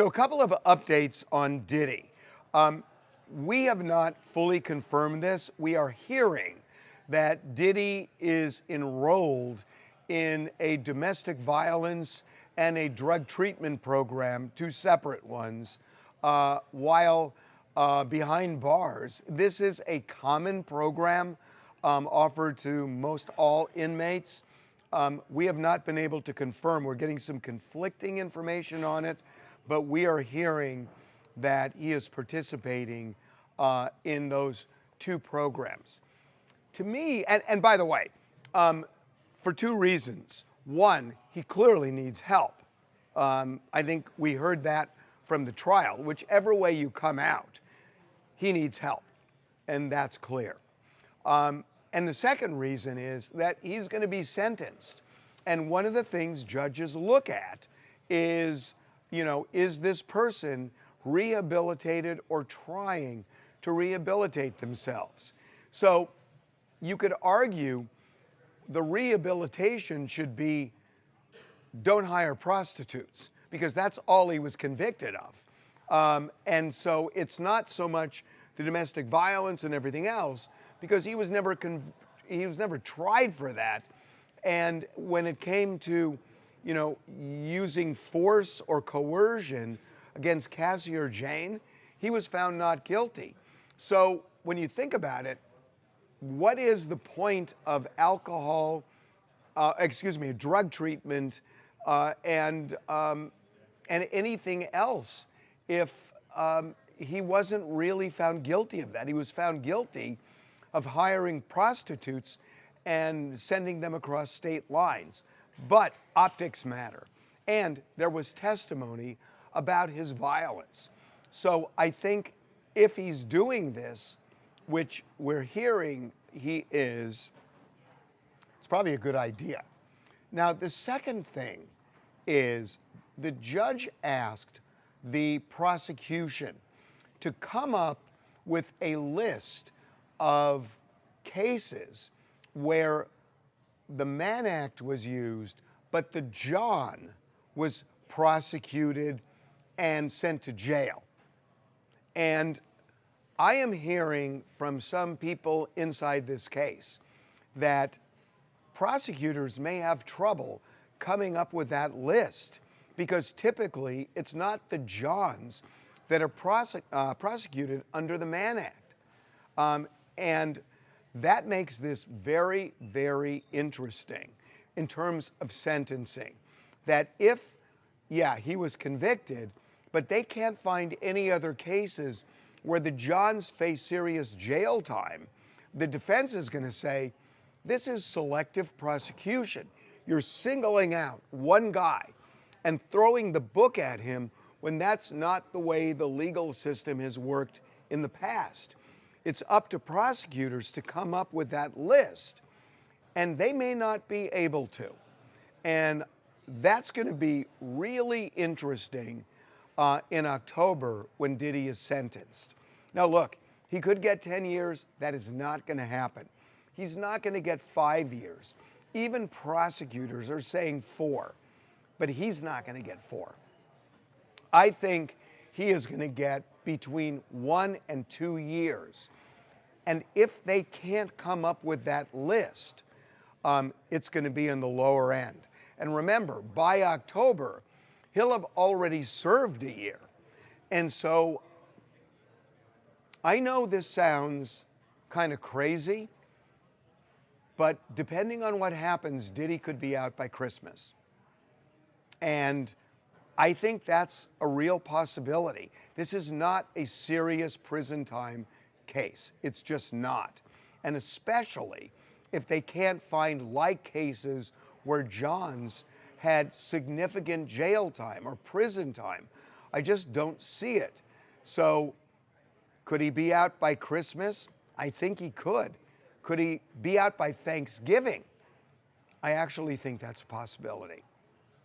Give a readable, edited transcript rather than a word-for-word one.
So a couple of updates on Diddy. We have not fully confirmed this. We are hearing that Diddy is enrolled in a domestic violence and a drug treatment program, two separate ones, while behind bars. This is a common program offered to most all inmates. We have not been able to confirm. We're getting some conflicting information on it, but we are hearing that he is participating in those two programs. To me, and by the way, for two reasons. One, he clearly needs help. I think we heard that from the trial. Whichever way you come out, he needs help, and that's clear. And the second reason is that he's going to be sentenced. And one of the things judges look at is, is this person rehabilitated or trying to rehabilitate themselves? So you could argue the rehabilitation should be don't hire prostitutes, because that's all he was convicted of. And so it's not so much the domestic violence and everything else, because he was never tried for that. And when it came to, using force or coercion against Cassie or Jane, he was found not guilty. So when you think about it, what is the point of drug treatment and anything else if he wasn't really found guilty of that? He was found guilty of hiring prostitutes and sending them across state lines. But optics matter. And there was testimony about his violence. So I think if he's doing this, which we're hearing he is, it's probably a good idea. Now, the second thing is the judge asked the prosecution to come up with a list of cases where the Mann Act was used, but the John was prosecuted and sent to jail. And I am hearing from some people inside this case that prosecutors may have trouble coming up with that list, because typically it's not the Johns that are prosecuted under the Mann Act. And that makes this very, very interesting in terms of sentencing. That if, he was convicted, but they can't find any other cases where the Johns face serious jail time, the defense is going to say, this is selective prosecution. You're singling out one guy and throwing the book at him when that's not the way the legal system has worked in the past. It's up to prosecutors to come up with that list, and they may not be able to. And that's going to be really interesting in October when Diddy is sentenced. Now look, he could get 10 years. That is not going to happen. He's not going to get 5 years. Even prosecutors are saying 4, but he's not going to get 4. I think he is going to get between 1 and 2 years. And if they can't come up with that list, it's going to be in the lower end. And remember, by October, he'll have already served a year. And so I know this sounds kind of crazy, but depending on what happens, Diddy could be out by Christmas. And I think that's a real possibility. This is not a serious prison time case. It's just not. And especially if they can't find like cases where Johns had significant jail time or prison time. I just don't see it. So could he be out by Christmas? I think he could. Could he be out by Thanksgiving? I actually think that's a possibility.